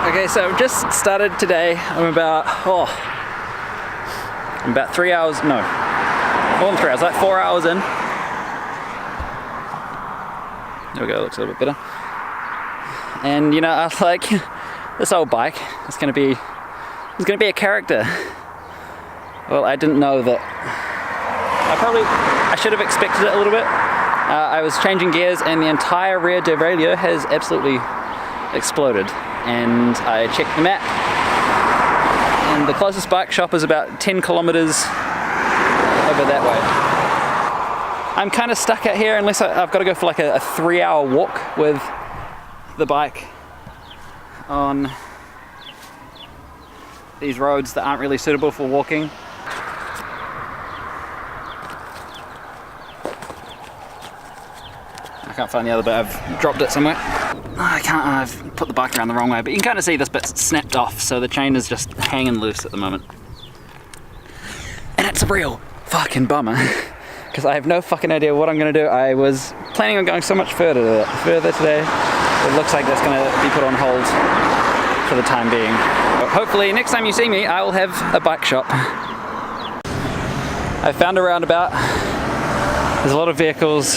Okay, so I've just started today. I'm about 3 hours, no, more than 3 hours, like 4 hours in. There we go, looks a little bit better. And you know, I was like, this old bike is gonna be a character. Well, I didn't know that. I should have expected it a little bit. I was changing gears and the entire rear derailleur has absolutely exploded. And I checked the map, and the closest bike shop is about 10 kilometers over that way. I'm kind of stuck out here unless I've got to go for like a 3-hour walk with the bike on these roads that aren't really suitable for walking. I can't find the other bit, I've dropped it somewhere. I've put the bike around the wrong way, but you can kind of see this bit's snapped off, so the chain is just hanging loose at the moment. And it's a real fucking bummer, because I have no fucking idea what I'm going to do. I was planning on going so much further today. It looks like that's going to be put on hold for the time being. But hopefully next time you see me, I will have a bike shop. I found a roundabout. There's a lot of vehicles,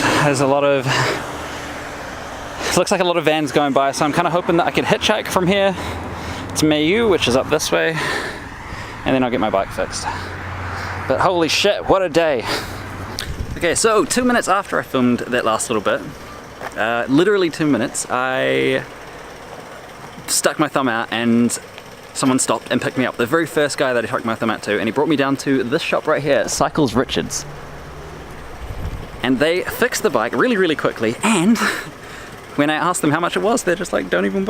looks like a lot of vans going by, so I'm kind of hoping that I could hitchhike from here to Mayu, which is up this way, and then I'll get my bike fixed. But holy shit, what a day. Okay, so 2 minutes after I filmed that last little bit, literally 2 minutes, I stuck my thumb out and someone stopped and picked me up. The very first guy that I stuck my thumb out to, and he brought me down to this shop right here, Cycles Richards. And they fixed the bike really, really quickly, and when I asked them how much it was, they're just like, don't even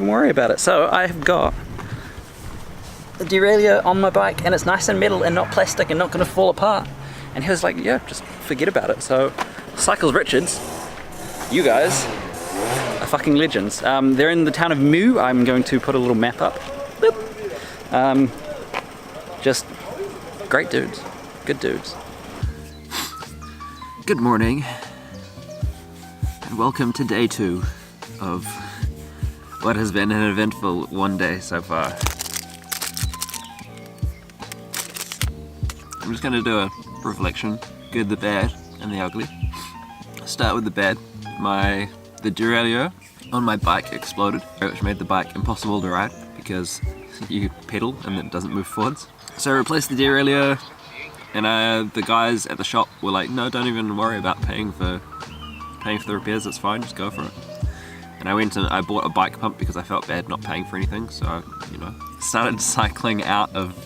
worry about it. So I've got the derailleur on my bike, and it's nice and metal and not plastic and not gonna fall apart. And he was like, yeah, just forget about it. So Cycles Richards, you guys are fucking legends. They're in the town of Mu. I'm going to put a little map up. Just great dudes, good dudes. Good morning, and welcome to day 2 of what has been an eventful one day so far. I'm just going to do a reflection, good, the bad, and the ugly. Start with the bad. The derailleur on my bike exploded, which made the bike impossible to ride because you pedal and it doesn't move forwards. So I replaced the derailleur. And the guys at the shop were like, no, don't even worry about paying for the repairs, it's fine, just go for it. And I went and I bought a bike pump because I felt bad not paying for anything, so, you know, started cycling out of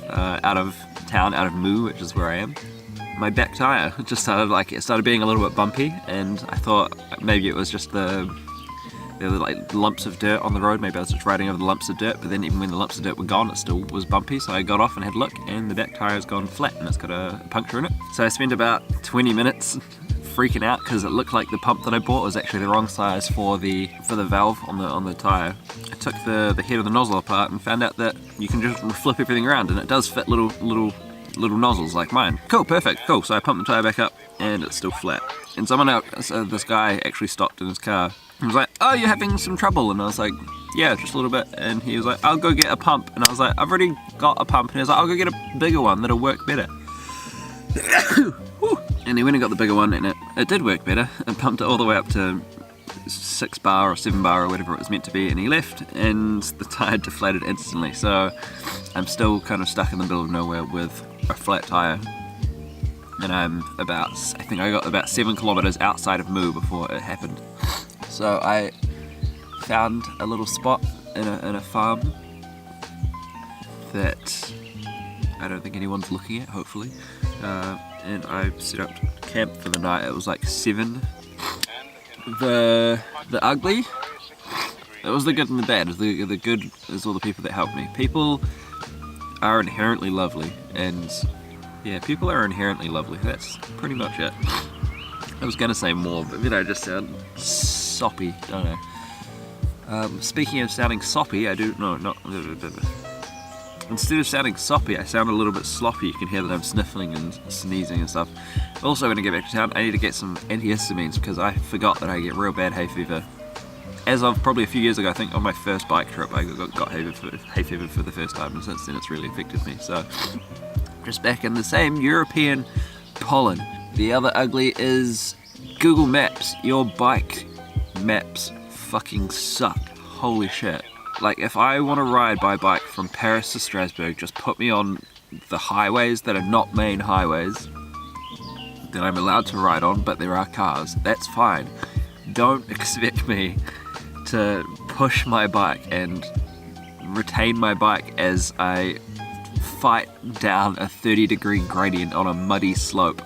town, out of Mu, which is where I am. My back tire just started being a little bit bumpy, and I thought maybe it was just there were like lumps of dirt on the road, maybe I was just riding over the lumps of dirt, but then even when the lumps of dirt were gone, it still was bumpy, so I got off and had a look, and the back tire has gone flat, and it's got a puncture in it. So I spent about 20 minutes freaking out, because it looked like the pump that I bought was actually the wrong size for the valve on the tire. I took the head of the nozzle apart and found out that you can just flip everything around, and it does fit little nozzles like mine. Cool, perfect, cool. So I pumped the tire back up, and it's still flat. And this guy actually stopped in his car. He was like, oh, you're having some trouble? And I was like, yeah, just a little bit. And he was like, I'll go get a pump. And I was like, I've already got a pump. And he was like, I'll go get a bigger one that'll work better. And he went and got the bigger one, and it did work better. And pumped it all the way up to 6 bar or 7 bar or whatever it was meant to be. And he left, and the tire deflated instantly. So I'm still kind of stuck in the middle of nowhere with a flat tire. And I think I got about 7 kilometers outside of Mu before it happened. So I found a little spot in a farm that I don't think anyone's looking at, hopefully. And I set up camp for the night. It was like 7. The ugly, it was the good and the bad. The good is all the people that helped me. People are inherently lovely, and yeah, people are inherently lovely. That's pretty much it. I was gonna say more, but then I just sound soppy, don't I? Speaking of sounding soppy, instead of sounding soppy, I sound a little bit sloppy. You can hear that I'm sniffling and sneezing and stuff. Also, when I get back to town, I need to get some antihistamines because I forgot that I get real bad hay fever as of probably a few years ago, I think on my first bike trip, I got hay fever for the first time, and since then it's really affected me. So, just back in the same European pollen. The other ugly is Google Maps. Your bike maps fucking suck. Holy shit. Like, if I want to ride by bike from Paris to Strasbourg, just put me on the highways that are not main highways that I'm allowed to ride on, but there are cars. That's fine. Don't expect me to push my bike and retain my bike as I fight down a 30-degree gradient on a muddy slope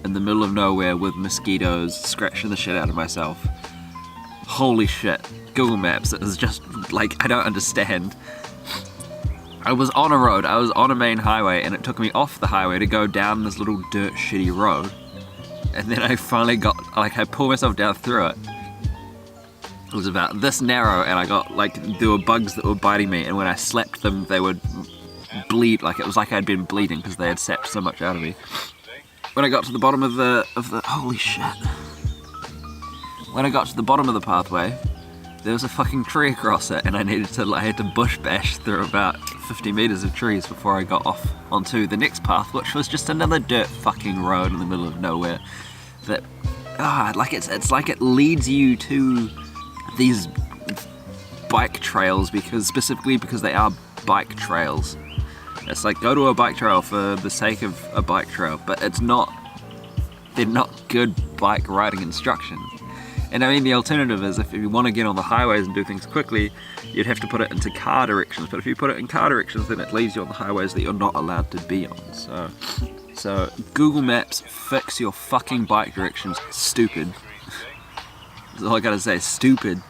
in the middle of nowhere with mosquitoes scratching the shit out of myself. Holy shit. Google Maps is just like, I don't understand. I was on a road, I was on a main highway, and it took me off the highway to go down this little dirt shitty road. And then I finally got, like, I pulled myself down through it. It was about this narrow, and I got, like, there were bugs that were biting me, and when I slapped them, they would bleed, like it was like I'd been bleeding because they had sapped so much out of me. When I got to the bottom of the holy shit. When I got to the bottom of the pathway, there was a fucking tree across it, and I had to bush bash through about 50 meters of trees before I got off onto the next path, which was just another dirt fucking road in the middle of nowhere. That, like it's like it leads you to these bike trails specifically because they are bike trails. It's like, go to a bike trail for the sake of a bike trail, but they're not good bike riding instructions. And I mean, the alternative is, if you want to get on the highways and do things quickly, you'd have to put it into car directions. But if you put it in car directions, then it leaves you on the highways that you're not allowed to be on. So Google Maps, fix your fucking bike directions. Stupid. That's all I gotta say. Stupid.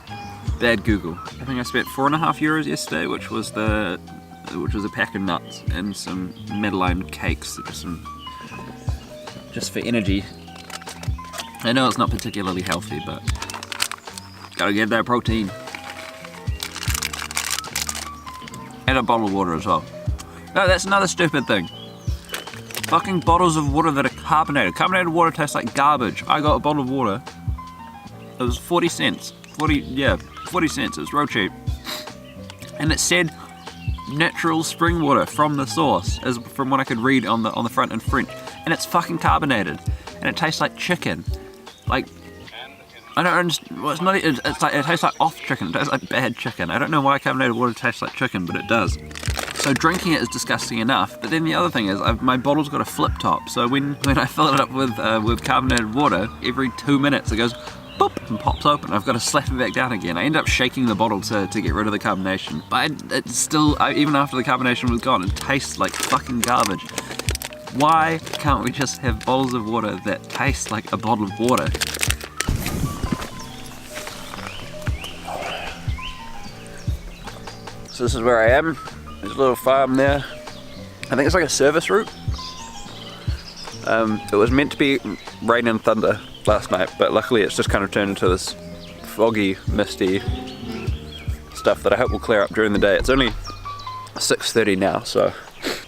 Bad Google. I think I spent €4.50 yesterday, which was a pack of nuts and some Madeleine cakes, just for energy. I know it's not particularly healthy, but gotta get that protein. And a bottle of water as well. No, that's another stupid thing. Fucking bottles of water that are carbonated. Carbonated water tastes like garbage. I got a bottle of water. It was 40 cents. 40 cents. It was real cheap. And it said natural spring water from the source, as from what I could read on the front in French. And it's fucking carbonated. And it tastes like chicken. Like, I don't understand. Well, it's like, it tastes like off chicken. It tastes like bad chicken. I don't know why carbonated water tastes like chicken, but it does. So drinking it is disgusting enough. But then the other thing is, my bottle's got a flip top. So when I fill it up with carbonated water, every 2 minutes it goes boop and pops open. I've got to slap it back down again. I end up shaking the bottle to get rid of the carbonation. But it's still, even after the carbonation was gone, it tastes like fucking garbage. Why can't we just have bottles of water that taste like a bottle of water? So this is where I am. There's a little farm there. I think it's like a service route. It was meant to be rain and thunder last night, but luckily it's just kind of turned into this foggy, misty stuff that I hope will clear up during the day. It's only 6:30 now, so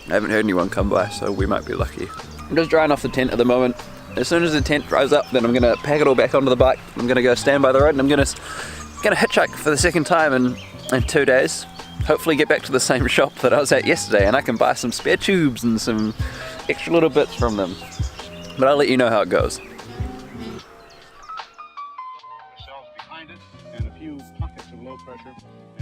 I haven't heard anyone come by, so we might be lucky. I'm just drying off the tent at the moment. As soon as the tent dries up, then I'm gonna pack it all back onto the bike. I'm gonna go stand by the road, and I'm gonna hitchhike for the second time in 2 days. Hopefully get back to the same shop that I was at yesterday, and I can buy some spare tubes and some extra little bits from them. But I'll let you know how it goes. Cells behind it, and a few pockets of low pressure,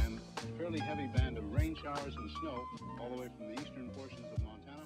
and a fairly heavy band of rain showers and snow all the way from the eastern portions of Montana